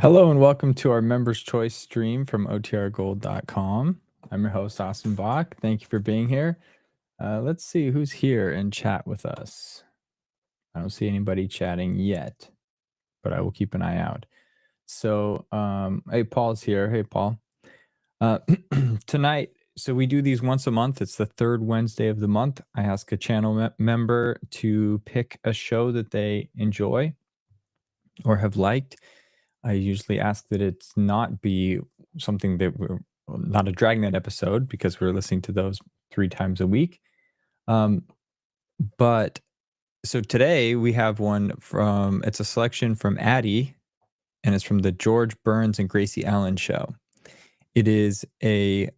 Hello and welcome to our Members Choice stream from otrgold.com. I'm your host, Austin Bach. Thank you for being here. Let's see who's here and chat with us. I don't see anybody chatting yet, but I will keep an eye out. So, hey, Paul's here. Hey, Paul. Tonight, so we do these once a month. It's the third Wednesday of the month. I ask a channel member to pick a show that they enjoy or have liked. I usually ask that it's not be something that not a Dragnet episode because we're listening to those 3 times a week. But so today we have one from, it's a selection from Addie, and it's from the George Burns and Gracie Allen show. It is the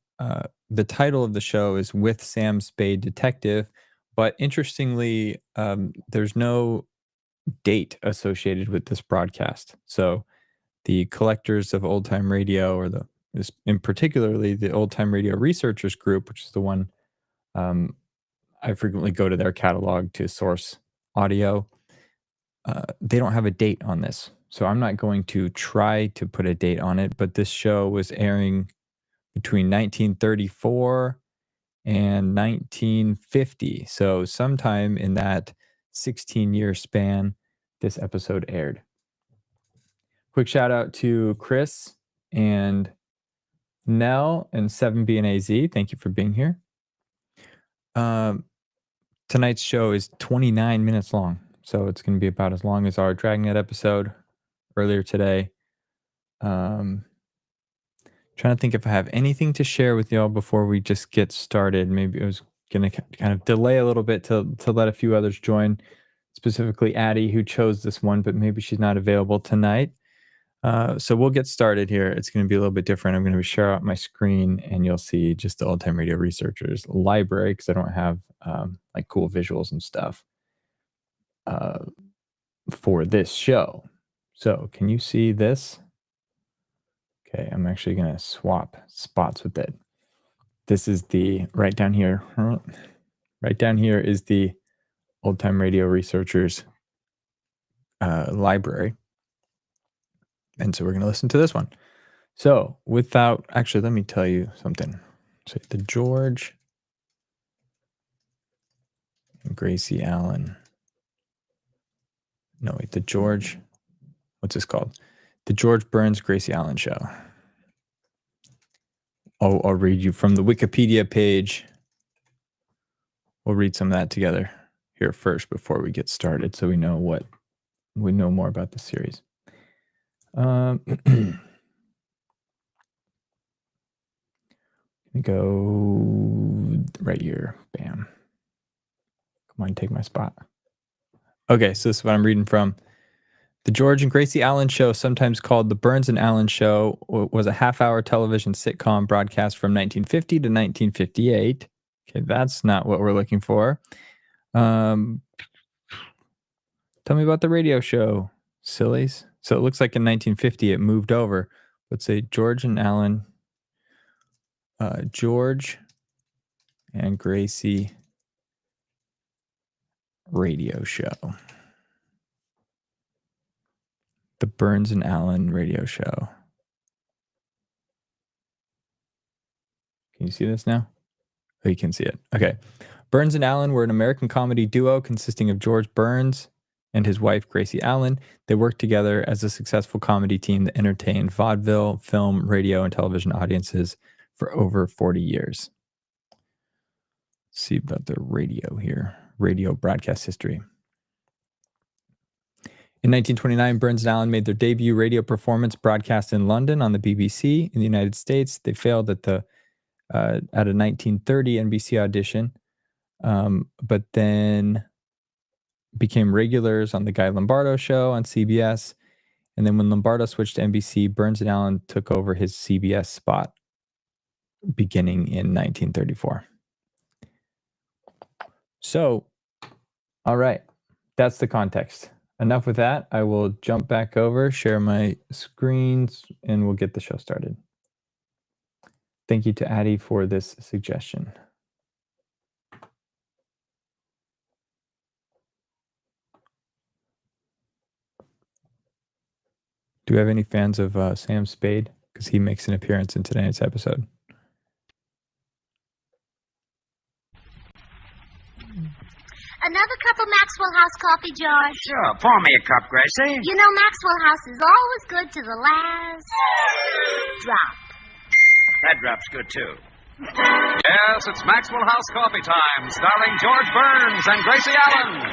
title of the show is With Sam Spade Detective, but interestingly, there's no date associated with this broadcast. So the collectors of old time radio, or in particularly the old time radio researchers group, which is the one I frequently go to their catalog to source audio. They don't have a date on this, so I'm not going to try to put a date on it. But this show was airing between 1934 and 1950, so sometime in that 16-year span, this episode aired. Quick shout out to Chris and Nell and 7B and AZ. Thank you for being here. Tonight's show is 29 minutes long, so it's going to be about as long as our Dragnet episode earlier today. Trying to think if I have anything to share with y'all before we just get started. Maybe I was going to kind of delay a little bit to let a few others join, specifically Addie, who chose this one, but maybe she's not available tonight. So we'll get started here. It's going to be a little bit different. I'm going to share out my screen and you'll see just the old time radio researchers library, because I don't have like cool visuals and stuff for this show. So can you see this? Okay, I'm actually going to swap spots with it. This is the right down here. Right down here is the old time radio researchers library. And so we're going to listen to this one. So actually, let me tell you something. So the George and Gracie Allen. No, wait, what's this called? The George Burns Gracie Allen show. I'll read you from the Wikipedia page. We'll read some of that together here first before we get started, so we know more about the series. Go right here. Bam. Come on, take my spot. Okay, so this is what I'm reading from. The George and Gracie Allen Show, sometimes called The Burns and Allen Show, was a half-hour television sitcom broadcast from 1950 to 1958. Okay, that's not what we're looking for. Tell me about the radio show, sillies. So it looks like in 1950 it moved over. Let's say George and Allen, George and Gracie radio show. The Burns and Allen radio show. Can you see this now? Oh, you can see it. Okay. Burns and Allen were an American comedy duo consisting of George Burns and his wife, Gracie Allen. They worked together as a successful comedy team that entertained vaudeville, film, radio, and television audiences for over 40 years. Let's see about the radio here. Radio broadcast history. In 1929, Burns and Allen made their debut radio performance broadcast in London on the BBC in the United States. They failed at a 1930 NBC audition, but then became regulars on the Guy Lombardo show on CBS. And then when Lombardo switched to NBC, Burns and Allen took over his CBS spot beginning in 1934. So, all right, that's the context. Enough with that. I will jump back over, share my screens, and we'll get the show started. Thank you to Addie for this suggestion. Do we have any fans of Sam Spade? Because he makes an appearance in tonight's episode. Another cup of Maxwell House coffee, George? Sure. Pour me a cup, Gracie. You know Maxwell House is always good to the last drop. That drop's good, too. Yes, it's Maxwell House Coffee Time, starring George Burns and Gracie Allen.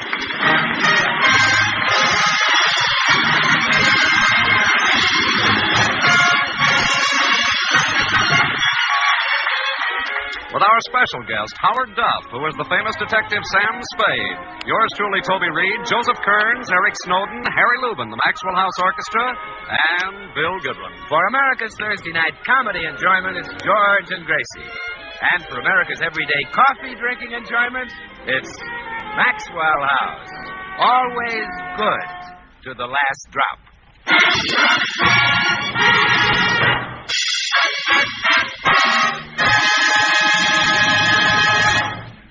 With our special guest, Howard Duff, who is the famous detective Sam Spade. Yours truly, Toby Reed, Joseph Kearns, Eric Snowden, Harry Lubin, the Maxwell House Orchestra, and Bill Goodwin. For America's Thursday night comedy enjoyment, it's George and Gracie. And for America's everyday coffee-drinking enjoyment, it's Maxwell House. Always good to the last drop.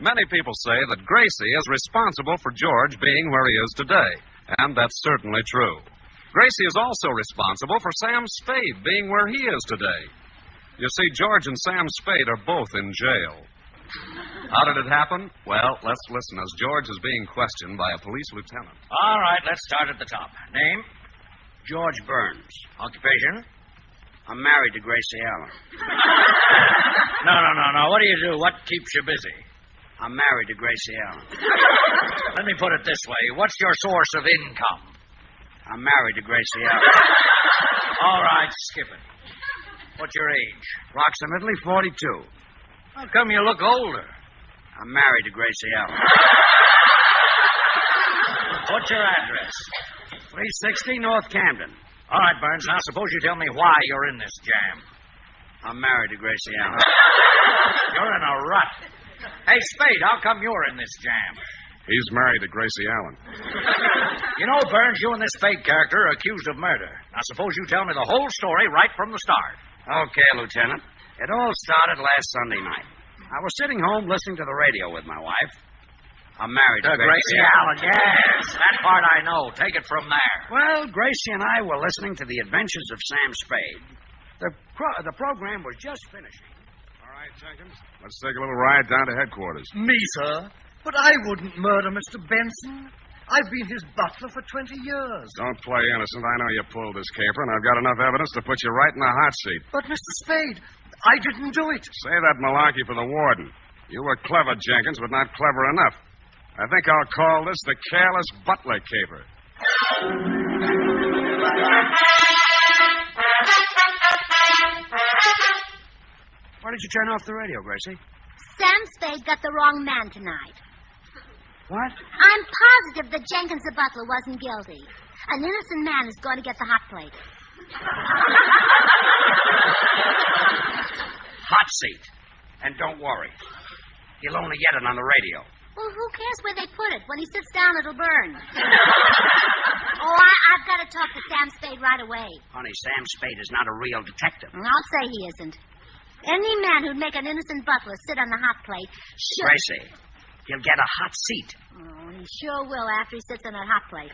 Many people say that Gracie is responsible for George being where he is today, and that's certainly true. Gracie is also responsible for Sam Spade being where he is today. You see, George and Sam Spade are both in jail. How did it happen? Well, let's listen as George is being questioned by a police lieutenant. All right, let's start at the top. Name? George Burns. Occupation? I'm married to Gracie Allen. No. What do you do? What keeps you busy? I'm married to Gracie Allen. Let me put it this way. What's your source of income? I'm married to Gracie Allen. All right, skip it. What's your age? Approximately 42. How come you look older? I'm married to Gracie Allen. What's your address? 360 North Camden. All right, Burns, now suppose you tell me why you're in this jam. I'm married to Gracie Allen. You're in a rut. Hey, Spade, how come you're in this jam? He's married to Gracie Allen. You know, Burns, you and this Spade character are accused of murder. Now, suppose you tell me the whole story right from the start. Okay, Lieutenant. It all started last Sunday night. I was sitting home listening to the radio with my wife. I'm married to Gracie Allen. Yes, that part I know. Take it from there. Well, Gracie and I were listening to the adventures of Sam Spade. The program was just finishing. All right, Jenkins, let's take a little ride down to headquarters. Me, sir? But I wouldn't murder Mr. Benson. I've been his butler for 20 years. Don't play innocent. I know you pulled this caper, and I've got enough evidence to put you right in the hot seat. But, Mr. Spade, I didn't do it. Say that malarkey for the warden. You were clever, Jenkins, but not clever enough. I think I'll call this the careless butler caper. Why did you turn off the radio, Gracie? Sam Spade got the wrong man tonight. What? I'm positive that Jenkins the butler wasn't guilty. An innocent man is going to get the hot plate. Hot seat. And don't worry. He'll only get it on the radio. Well, who cares where they put it? When he sits down, it'll burn. I've got to talk to Sam Spade right away. Honey, Sam Spade is not a real detective. I'll say he isn't. Any man who'd make an innocent butler sit on the hot plate should... Gracie, he'll get a hot seat. Oh, he sure will after he sits on that hot plate.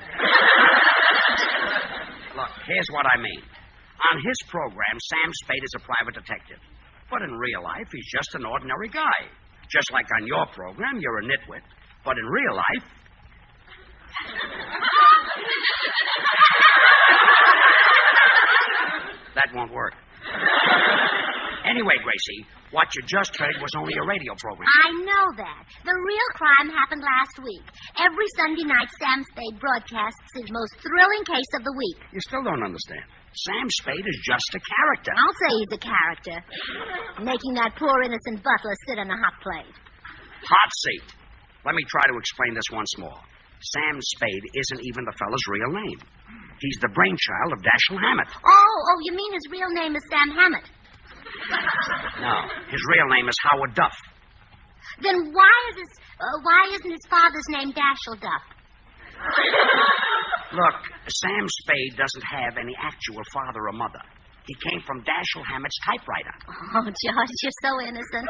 Look, here's what I mean. On his program, Sam Spade is a private detective. But in real life, he's just an ordinary guy. Just like on your program, you're a nitwit. But in real life... That won't work. Anyway, Gracie, what you just heard was only a radio program. I know that. The real crime happened last week. Every Sunday night, Sam Spade broadcasts his most thrilling case of the week. You still don't understand. Sam Spade is just a character. I'll say he's a character. Making that poor innocent butler sit on a hot plate. Hot seat. Let me try to explain this once more. Sam Spade isn't even the fellow's real name. He's the brainchild of Dashiell Hammett. Oh, you mean his real name is Sam Hammett? No, his real name is Howard Duff. Then why isn't his father's name Dashiell Duff? Look, Sam Spade doesn't have any actual father or mother. He came from Dashiell Hammett's typewriter. Oh, George, you're so innocent.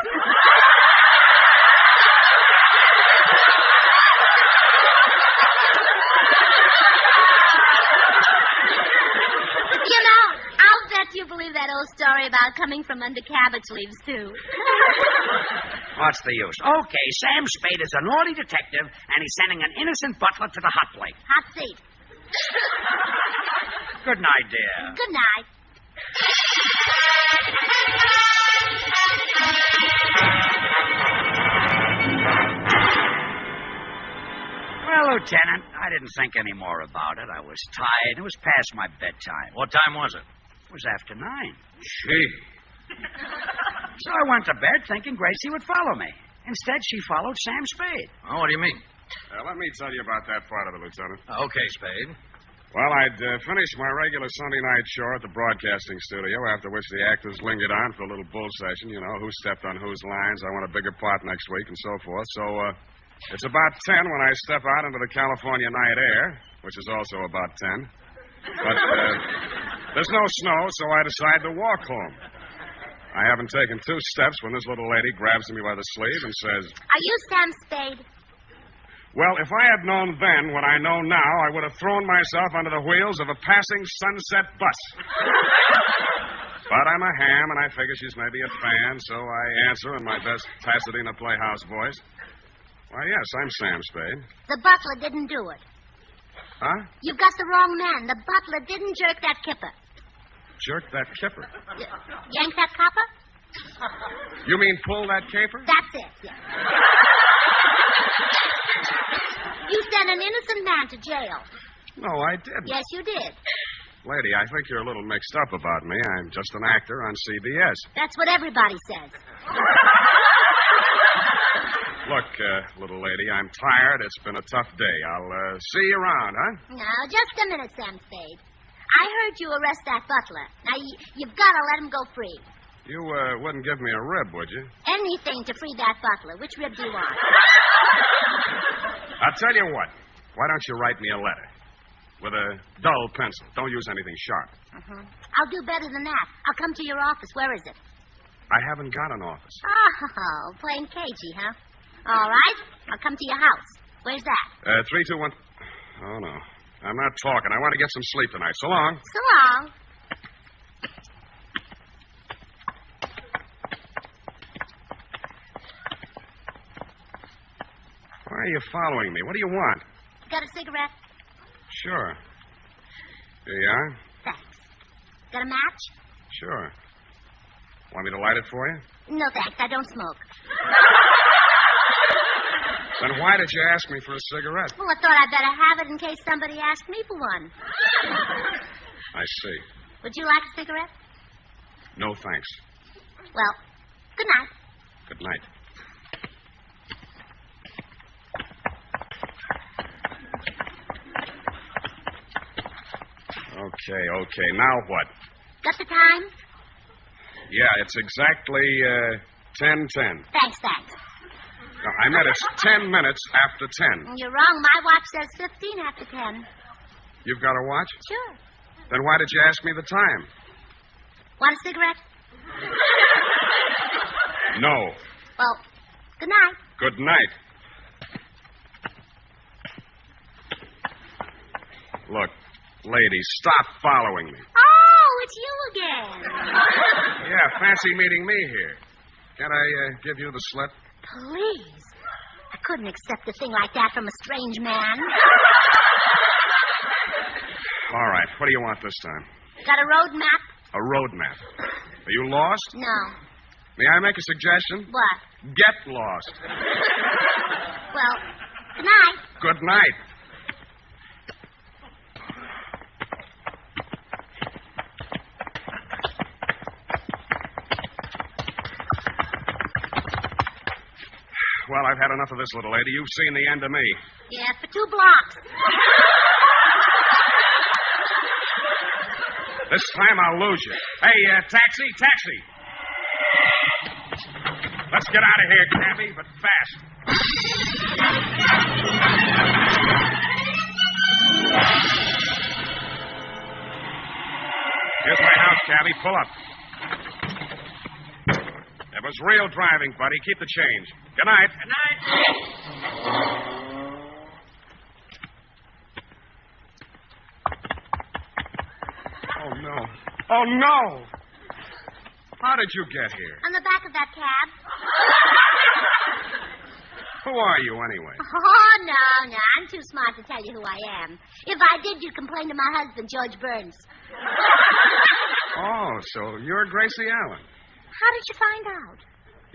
You old story about coming from under cabbage leaves, too. What's the use? Okay, Sam Spade is a naughty detective, and he's sending an innocent butler to the hot plate. Hot seat. Good night, dear. Good night. Well, Lieutenant, I didn't think any more about it. I was tired. It was past my bedtime. What time was it? It was after 9. Gee. So I went to bed thinking Gracie would follow me. Instead, she followed Sam Spade. Oh, what do you mean? Let me tell you about that part of it, Lieutenant. Okay, Spade. Well, I'd finished my regular Sunday night show at the broadcasting studio, after which the actors lingered on for a little bull session, you know, who stepped on whose lines, I want a bigger part next week, and so forth. So, it's about 10 when I step out into the California night air, which is also about 10. But there's no snow, so I decide to walk home. I haven't taken 2 steps when this little lady grabs me by the sleeve and says, Are you Sam Spade? well, if I had known then what I know now, I would have thrown myself under the wheels of a passing sunset bus. But I'm a ham, and I figure she's maybe a fan, so I answer in my best Pasadena Playhouse voice. Why, yes, I'm Sam Spade. The butler didn't do it. Huh? You've got the wrong man. The butler didn't jerk that kipper. Jerk that kipper. Yank that copper? You mean pull that caper? That's it, yeah. You sent an innocent man to jail. No, I didn't. Yes, you did. Lady, I think you're a little mixed up about me. I'm just an actor on CBS. That's what everybody says. Look, little lady, I'm tired. It's been a tough day. I'll see you around, huh? Now, just a minute, Sam Spade. I heard you arrest that butler. Now, you've got to let him go free. You wouldn't give me a rib, would you? Anything to free that butler. Which rib do you want? I'll tell you what. Why don't you write me a letter? With a dull pencil. Don't use anything sharp. I'll do better than that. I'll come to your office. Where is it? I haven't got an office. Oh, playing cagey, huh? All right. I'll come to your house. Where's that? 3, 2, 1. Oh, no. I'm not talking. I want to get some sleep tonight. So long. So long. Why are you following me? What do you want? Got a cigarette? Sure. Here you are. Thanks. Got a match? Sure. Want me to light it for you? No, thanks. I don't smoke. Then why did you ask me for a cigarette? Well, I thought I'd better have it in case somebody asked me for one. I see. Would you like a cigarette? No, thanks. Well, good night. Good night. Okay. Now what? Got the time? Yeah, it's exactly 10:10. Thanks. No, I meant it's 10 minutes after 10. You're wrong. My watch says 15 after 10. You've got a watch? Sure. Then why did you ask me the time? Want a cigarette? No. Well, good night. Good night. Look, lady, stop following me. Oh, it's you again. Yeah, fancy meeting me here. Can I give you the slip? Please. I couldn't accept a thing like that from a strange man. All right, what do you want this time? Got a road map? A road map. Are you lost? No. May I make a suggestion? What? Get lost. Well, good night. Good night. Well, I've had enough of this, little lady. You've seen the end of me. Yeah, for 2 blocks. This time I'll lose you. Hey, taxi! Let's get out of here, cabby, but fast. Here's my house, cabby. Pull up. It was real driving, buddy. Keep the change. Good night. Good night. Oh, no. Oh, no! How did you get here? On the back of that cab. Who are you, anyway? Oh, no. I'm too smart to tell you who I am. If I did, you'd complain to my husband, George Burns. Oh, so you're Gracie Allen. How did you find out?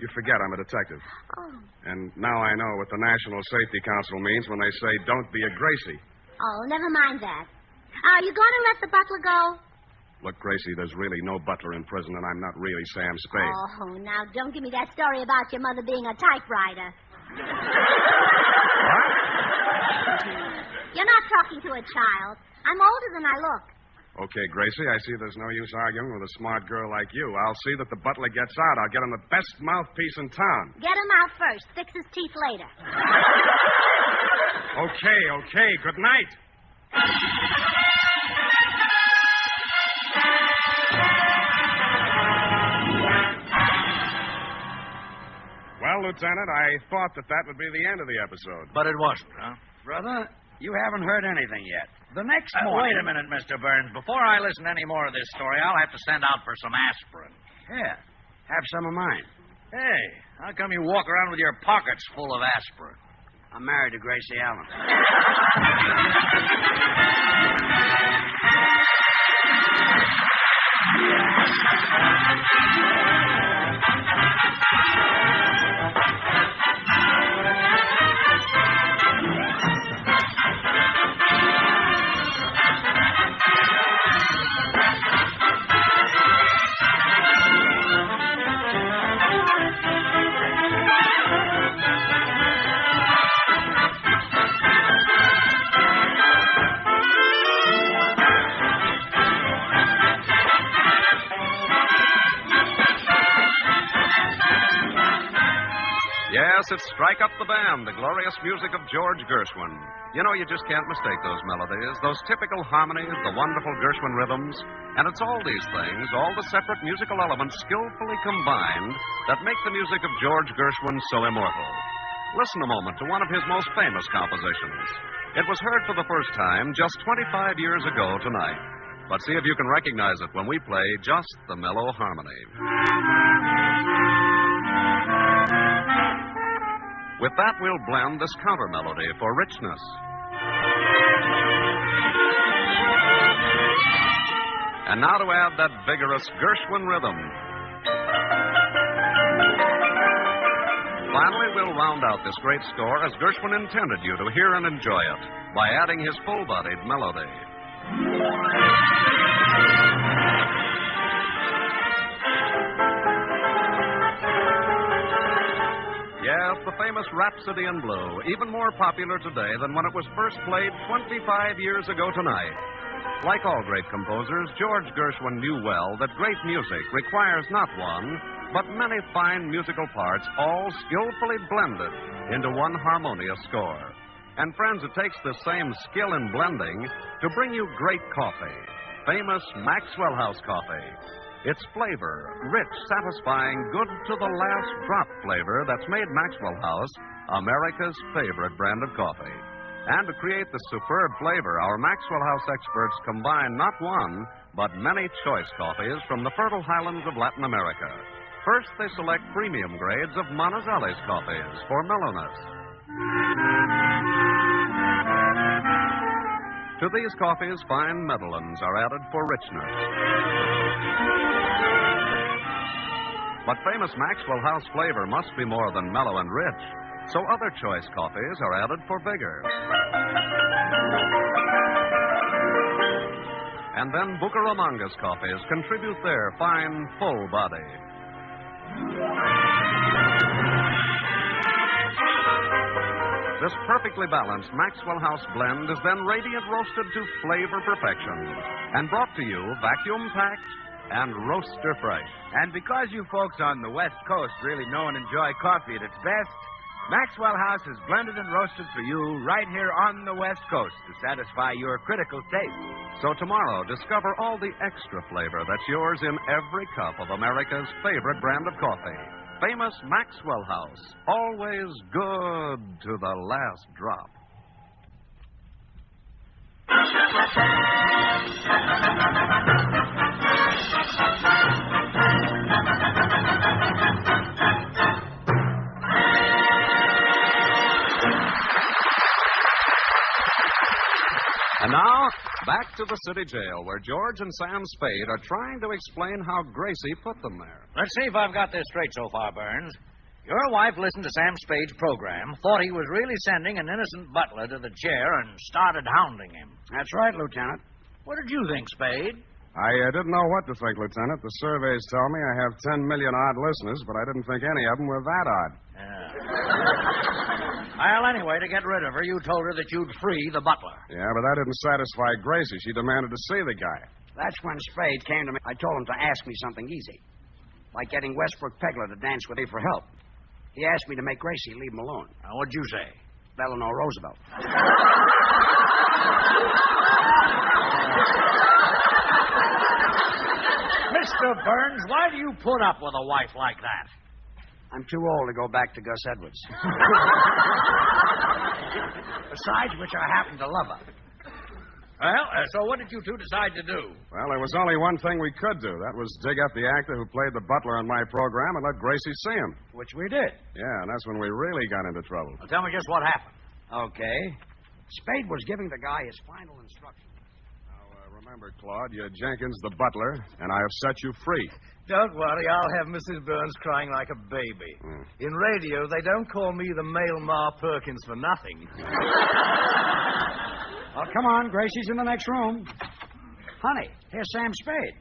You forget I'm a detective. Oh. And now I know what the National Safety Council means when they say don't be a Gracie. Oh, never mind that. Are you going to let the butler go? Look, Gracie, there's really no butler in prison, and I'm not really Sam Spade. Oh, now don't give me that story about your mother being a typewriter. What? You're not talking to a child. I'm older than I look. Okay, Gracie, I see there's no use arguing with a smart girl like you. I'll see that the butler gets out. I'll get him the best mouthpiece in town. Get him out first. Fix his teeth later. Okay. Good night. Well, Lieutenant, I thought that would be the end of the episode. But it wasn't, huh? Brother, you haven't heard anything yet. The next morning... Wait a minute, Mr. Burns. Before I listen to any more of this story, I'll have to send out for some aspirin. Yeah, have some of mine. Hey, how come you walk around with your pockets full of aspirin? I'm married to Gracie Allen. Yes, it's Strike Up the Band, the glorious music of George Gershwin. You know, you just can't mistake those melodies, those typical harmonies, the wonderful Gershwin rhythms. And it's all these things, all the separate musical elements skillfully combined, that make the music of George Gershwin so immortal. Listen a moment to one of his most famous compositions. It was heard for the first time just 25 years ago tonight. But see if you can recognize it when we play just the mellow harmony. With that, we'll blend this counter melody for richness. And now to add that vigorous Gershwin rhythm. Finally, we'll round out this great score as Gershwin intended you to hear and enjoy it by adding his full-bodied melody. Yes, the famous Rhapsody in Blue, even more popular today than when it was first played 25 years ago tonight. Like all great composers, George Gershwin knew well that great music requires not one, but many fine musical parts, all skillfully blended into one harmonious score. And friends, it takes the same skill in blending to bring you great coffee, famous Maxwell House coffee. Its flavor, rich, satisfying, good-to-the-last drop flavor that's made Maxwell House America's favorite brand of coffee. And to create the superb flavor, our Maxwell House experts combine not one, but many choice coffees from the fertile highlands of Latin America. First, they select premium grades of Monticelli's coffees for mellowness. To these coffees, fine Medellins are added for richness. But famous Maxwell House flavor must be more than mellow and rich, so other choice coffees are added for vigor. And then Bucaramangas coffees contribute their fine, full body. This perfectly balanced Maxwell House blend is then radiant roasted to flavor perfection and brought to you vacuum-packed and roaster fresh. And because you folks on the West Coast really know and enjoy coffee at its best, Maxwell House is blended and roasted for you right here on the West Coast to satisfy your critical taste. So tomorrow, discover all the extra flavor that's yours in every cup of America's favorite brand of coffee. Famous Maxwell House, always good to the last drop. now, back to the city jail, where George and Sam Spade are trying to explain how Gracie put them there. Let's see if I've got this straight so far, Burns. Your wife listened to Sam Spade's program, thought he was really sending an innocent butler to the chair, and started hounding him. That's right, Lieutenant. What did you think, Spade? I didn't know what to think, Lieutenant. The surveys tell me I have 10 million odd listeners, but I didn't think any of them were that odd. Yeah. Well, anyway, to get rid of her, you told her that you'd free the butler. Yeah, but that didn't satisfy Gracie. She demanded to see the guy. That's when Spade came to me. I told him to ask me something easy, like getting Westbrook Pegler to dance with me for help. He asked me to make Gracie leave him alone. Now, what'd you say? Eleanor Roosevelt. Mr. Burns, why do you put up with a wife like that? I'm too old to go back to Gus Edwards. Besides which, I happen to love her. Well, so what did you two decide to do? Well, there was only one thing we could do. That was dig up the actor who played the butler on my program and let Gracie see him. Which we did. Yeah, and that's when we really got into trouble. Well, tell me just what happened. Okay. Spade was giving the guy his final instructions. Now, remember, Claude, you're Jenkins the butler, and I have set you free. Don't worry, I'll have Mrs. Burns crying like a baby. In radio, they don't call me the male Ma Perkins for nothing. Well, come on. Gracie's in the next room. Honey, here's Sam Spade.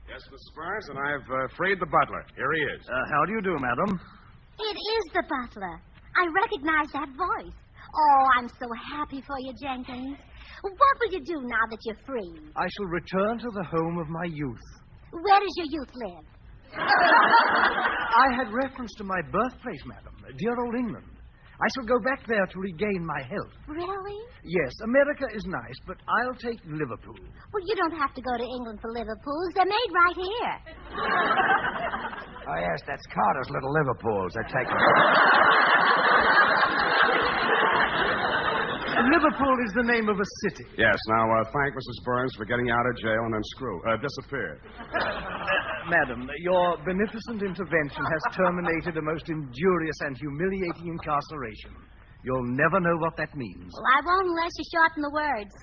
Yes, Mrs. Burns, and I've freed the butler. Here he is. How do you do, madam? It is the butler. I recognize that voice. Oh, I'm so happy for you, Jenkins. What will you do now that you're free? I shall return to the home of my youth. Where does your youth live? I had reference to my birthplace, madam, dear old England. I shall go back there to regain my health. Really? Yes, America is nice, but I'll take Liverpool. Well, you don't have to go to England for Liverpools. They're made right here. Oh, yes, that's Carter's little Liverpools. They're taking... Liverpool is the name of a city. Yes, now, thank Mrs. Burns for getting you out of jail and then disappeared. Madam, your beneficent intervention has terminated a most injurious and humiliating incarceration. You'll never know what that means. Well, I won't unless you shorten the words.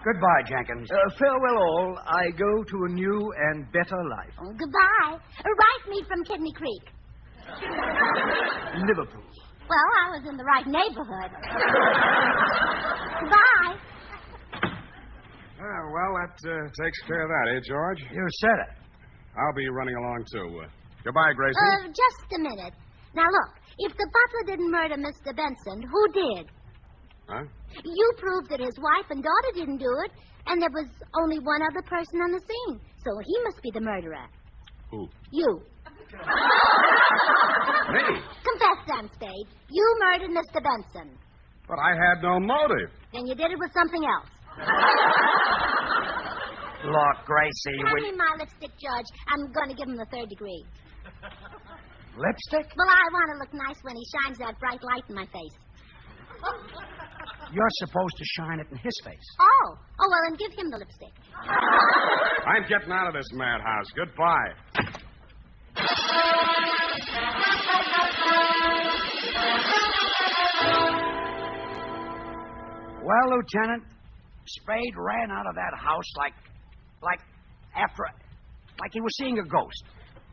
Goodbye, Jenkins. Farewell all. I go to a new and better life. Oh, goodbye. Write me from Kidney Creek. Liverpool. Well, I was in the right neighborhood. Goodbye. Well, that takes care of that, eh, George? You said it. I'll be running along, too. Goodbye, Gracie. Just a minute. Now, look, if the butler didn't murder Mr. Benson, who did? Huh? You proved that his wife and daughter didn't do it, and there was only one other person on the scene. So he must be the murderer. Who? You. Me? Confess, Sam Spade. You murdered Mr. Benson. But I had no motive. Then you did it with something else. Look, Gracie, Hand me my lipstick, George. I'm going to give him the 3rd degree. Lipstick? Well, I want to look nice when he shines that bright light in my face. You're supposed to shine it in his face. Oh, well, then give him the lipstick. I'm getting out of this madhouse. Goodbye. Well, Lieutenant, Spade ran out of that house like he was seeing a ghost,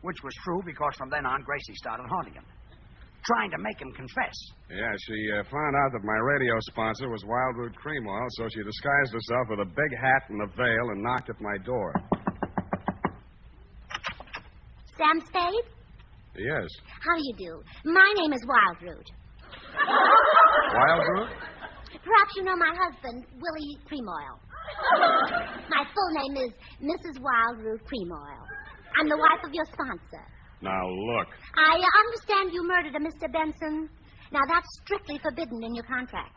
which was true because from then on, Gracie started haunting him, trying to make him confess. Yeah, she found out that my radio sponsor was Wild Root Cream Oil, so she disguised herself with a big hat and a veil and knocked at my door. Sam Spade? Yes. How do you do? My name is Wildroot. Wild Root? Perhaps you know my husband, Willie Cream Oil. My full name is Mrs. Wildroot Cream Oil. I'm the wife of your sponsor. Now, look. I understand you murdered a Mr. Benson. Now, that's strictly forbidden in your contract.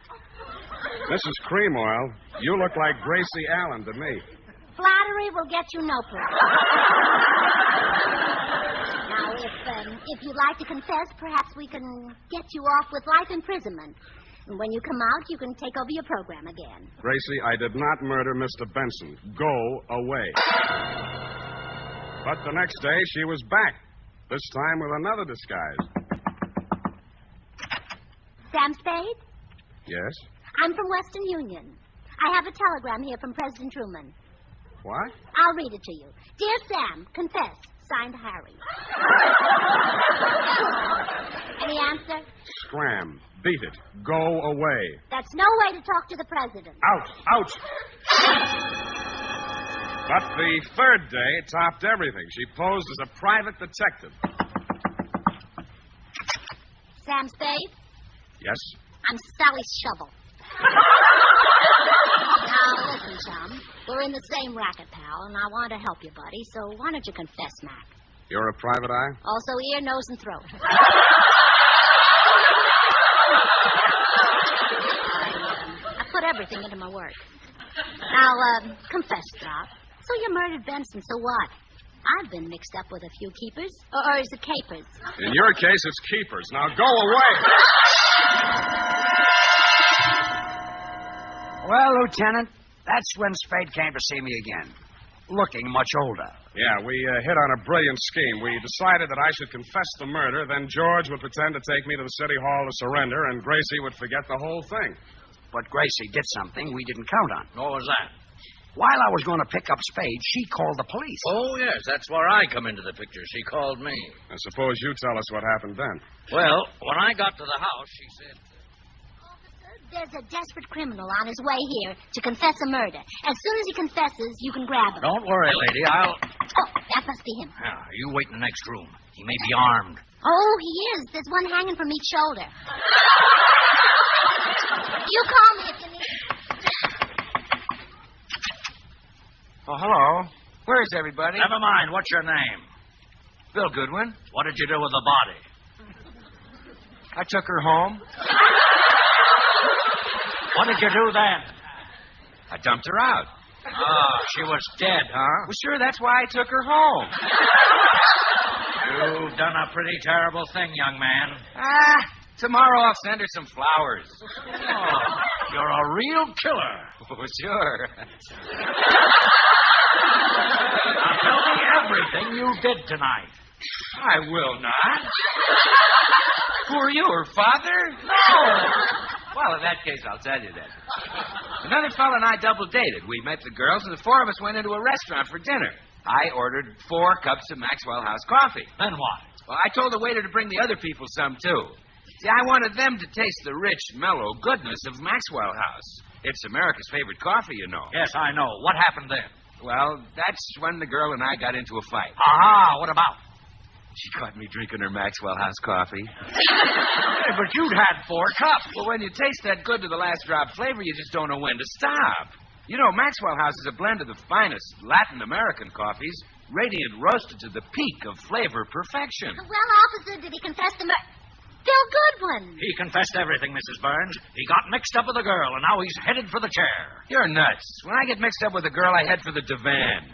Mrs. Cream Oil, you look like Gracie Allen to me. Flattery will get you no place. Now, if you'd like to confess, perhaps we can get you off with life imprisonment. And when you come out, you can take over your program again. Gracie, I did not murder Mr. Benson. Go away. But the next day, she was back. This time with another disguise. Sam Spade? Yes? I'm from Western Union. I have a telegram here from President Truman. What? I'll read it to you. Dear Sam, confess. Signed, Harry. Any answer? Scram. Beat it. Go away. That's no way to talk to the president. Out. Out. But the third day topped everything. She posed as a private detective. Sam Spade? Yes? I'm Sally Shovel. Now, listen, chum. We're in the same racket, pal, and I want to help you, buddy, so why don't you confess, Mac? You're a private eye? Also ear, nose, and throat. I put everything into my work. Now, confess, Drop. So you murdered Benson, so what? I've been mixed up with a few keepers. Or is it capers? In your case, it's keepers. Now go away. Well, Lieutenant, that's when Spade came to see me again, looking much older. Yeah, we hit on a brilliant scheme. We decided that I should confess the murder, then George would pretend to take me to the city hall to surrender, and Gracie would forget the whole thing. But Gracie did something we didn't count on. What was that? While I was going to pick up Spade, she called the police. Oh, yes, that's where I come into the picture. She called me. I suppose you tell us what happened then. Well, when I got to the house, she said... Officer, there's a desperate criminal on his way here to confess a murder. As soon as he confesses, you can grab him. Don't worry, lady. I'll... Oh, that must be him. Yeah, you wait in the next room. He may be armed. Oh, he is. There's one hanging from each shoulder. You call me if you need... Oh, hello. Where's everybody? Never mind. What's your name? Bill Goodwin. What did you do with the body? I took her home. What did you do then? I dumped her out. Oh, she was dead, huh? Well, sure, that's why I took her home. You've done a pretty terrible thing, young man. Tomorrow I'll send her some flowers. Oh, you're a real killer. Oh, sure. Now tell me everything you did tonight. I will not. Who are you, her father? No. Well, in that case, I'll tell you then. Another fellow and I double dated. We met the girls, and the four of us went into a restaurant for dinner. I ordered 4 cups of Maxwell House coffee. Then what? Well, I told the waiter to bring the other people some, too. See, I wanted them to taste the rich, mellow goodness of Maxwell House. It's America's favorite coffee, you know. Yes, I know. What happened then? Well, that's when the girl and I got into a fight. Aha, what about? She caught me drinking her Maxwell House coffee. Yeah, but you'd had 4 cups. Well, when you taste that good to the last drop flavor, you just don't know when to stop. You know, Maxwell House is a blend of the finest Latin American coffees, radiant roasted to the peak of flavor perfection. Well, officer, did he confess the murder? Bill Goodwin. He confessed everything, Mrs. Burns. He got mixed up with a girl, and now he's headed for the chair. You're nuts. When I get mixed up with a girl, I head for the divan.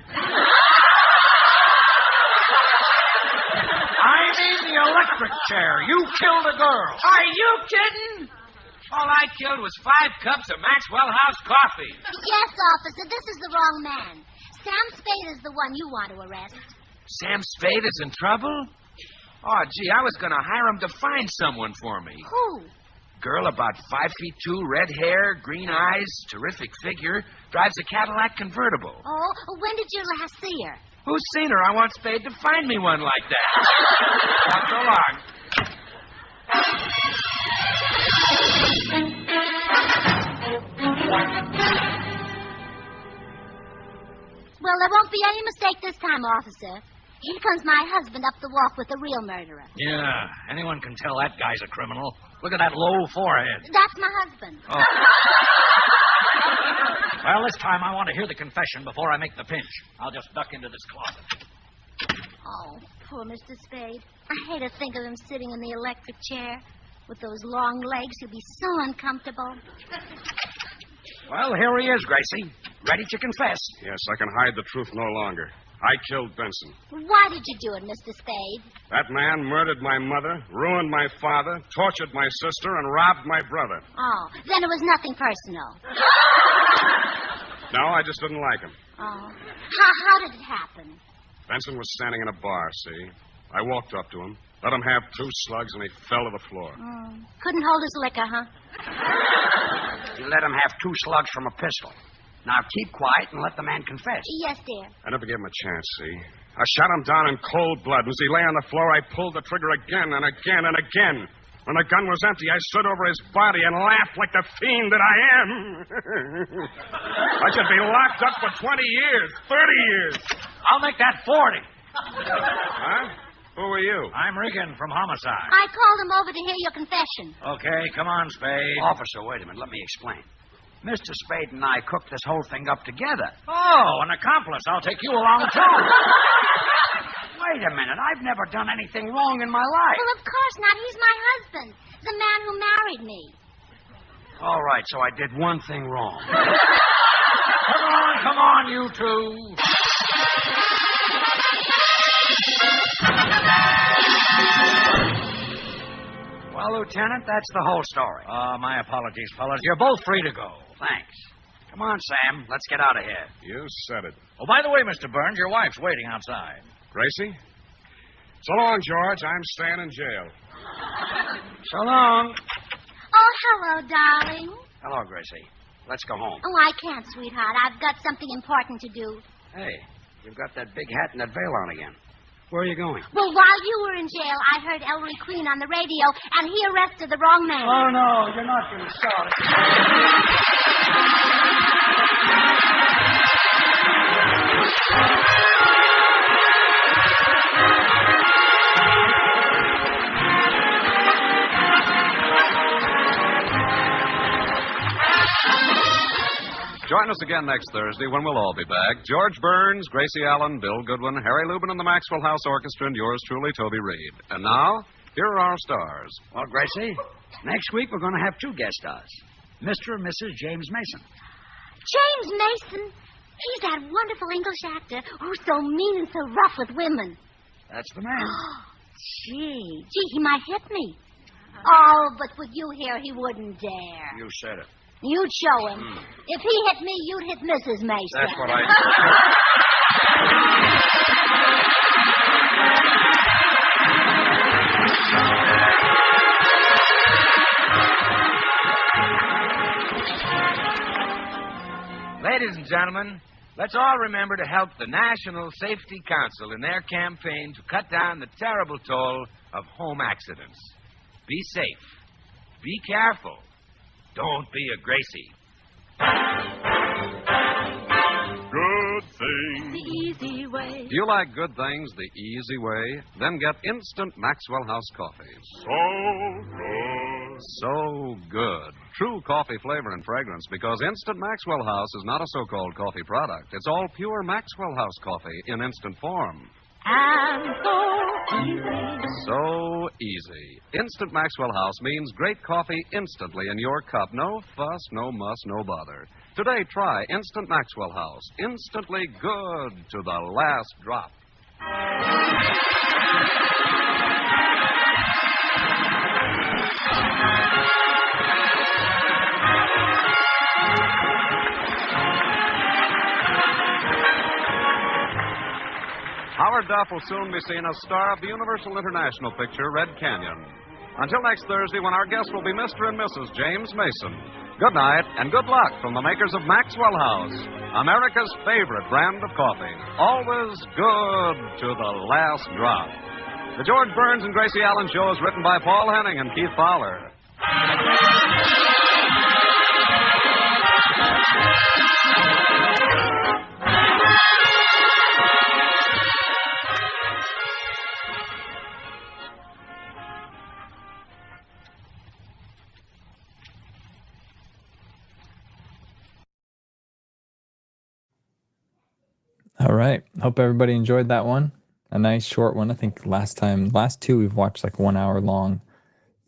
I mean the electric chair. You killed a girl. Are you kidding? All I killed was 5 cups of Maxwell House coffee. Yes, officer, this is the wrong man. Sam Spade is the one you want to arrest. Sam Spade is in trouble? Oh, gee, I was going to hire him to find someone for me. Who? Girl about 5'2", red hair, green eyes, terrific figure, drives a Cadillac convertible. Oh, when did you last see her? Who's seen her? I want Spade to find me one like that. Not so long. Well, there won't be any mistake this time, officer. Here comes my husband up the walk with the real murderer. Yeah, anyone can tell that guy's a criminal. Look at that low forehead. That's my husband. Oh. Well, this time I want to hear the confession before I make the pinch. I'll just duck into this closet. Oh, poor Mr. Spade. I hate to think of him sitting in the electric chair with those long legs. He'll be so uncomfortable. Well, here he is, Gracie. Ready to confess. Yes, I can hide the truth no longer. I killed Benson. Why did you do it, Mr. Spade? That man murdered my mother, ruined my father, tortured my sister, and robbed my brother. Oh, then it was nothing personal. No, I just didn't like him. Oh. How did it happen? Benson was standing in a bar, see? I walked up to him, Let him have 2 slugs, and he fell to the floor. Couldn't hold his liquor, huh? You let him have 2 slugs from a pistol. Now keep quiet and let the man confess. Yes, dear. I never gave him a chance, see? I shot him down in cold blood. As he lay on the floor, I pulled the trigger again and again and again. When the gun was empty, I stood over his body and laughed like the fiend that I am. I should be locked up for 20 years, 30 years. I'll make that 40. Huh? Who are you? I'm Regan from Homicide. I called him over to hear your confession. Okay, come on, Spade. Officer, wait a minute. Let me explain. Mr. Spade and I cooked this whole thing up together. Oh, an accomplice. I'll take you along, too. Wait a minute. I've never done anything wrong in my life. Well, of course not. He's my husband, the man who married me. All right, so I did one thing wrong. Come on, you two. Well, Lieutenant, that's the whole story. My apologies, fellas. You're both free to go. Thanks. Come on, Sam. Let's get out of here. You said it. Oh, by the way, Mr. Burns, your wife's waiting outside. Gracie? So long, George. I'm staying in jail. So long. Oh, hello, darling. Hello, Gracie. Let's go home. Oh, I can't, sweetheart. I've got something important to do. Hey, you've got that big hat and that veil on again. Where are you going? Well, while you were in jail, I heard Ellery Queen on the radio, and he arrested the wrong man. Oh, no, you're not going to start. Join us again next Thursday when we'll all be back. George Burns, Gracie Allen, Bill Goodwin, Harry Lubin, and the Maxwell House Orchestra, and yours truly, Toby Reed. And now, here are our stars. Well, Gracie, next week we're going to have 2 guest stars. Mr. and Mrs. James Mason. James Mason? He's that wonderful English actor who's so mean and so rough with women. That's the man. Gee, he might hit me. Oh, but with you here, he wouldn't dare. You said it. You'd show him. If he hit me, you'd hit Mrs. Mason. That's what I Ladies and gentlemen, let's all remember to help the National Safety Council in their campaign to cut down the terrible toll of home accidents. Be safe. Be careful. Don't be a Gracie. Good thing. The easy way. Do you like good things the easy way? Then get instant Maxwell House coffee. So good. So good. True coffee flavor and fragrance, because Instant Maxwell House is not a so-called coffee product. It's all pure Maxwell House coffee in instant form. And so easy. So easy. Instant Maxwell House means great coffee instantly in your cup. No fuss, no muss, no bother. Today, try Instant Maxwell House. Instantly good to the last drop. Howard Duff will soon be seen as star of the Universal International picture Red Canyon. Until next Thursday, when our guests will be Mr. and Mrs. James Mason. Good night and good luck from the makers of Maxwell House, America's favorite brand of coffee. Always good to the last drop. The George Burns and Gracie Allen Show is written by Paul Henning and Keith Fowler. All right. Hope everybody enjoyed that one. A nice short one. I think last 2 we've watched like 1 hour long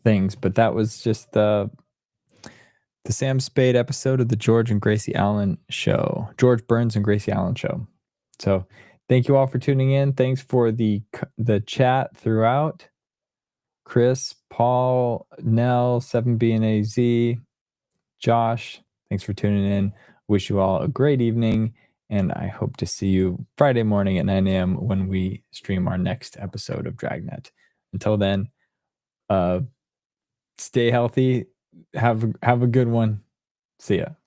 things, but that was just the Sam Spade episode of the George and Gracie Allen Show. George Burns and Gracie Allen Show. So thank you all for tuning in. Thanks for the chat throughout. Chris, Paul, Nell, 7B and AZ, Josh, thanks for tuning in. Wish you all a great evening. And I hope to see you Friday morning at 9 a.m. when we stream our next episode of Dragnet. Until then, stay healthy. Have a good one. See ya.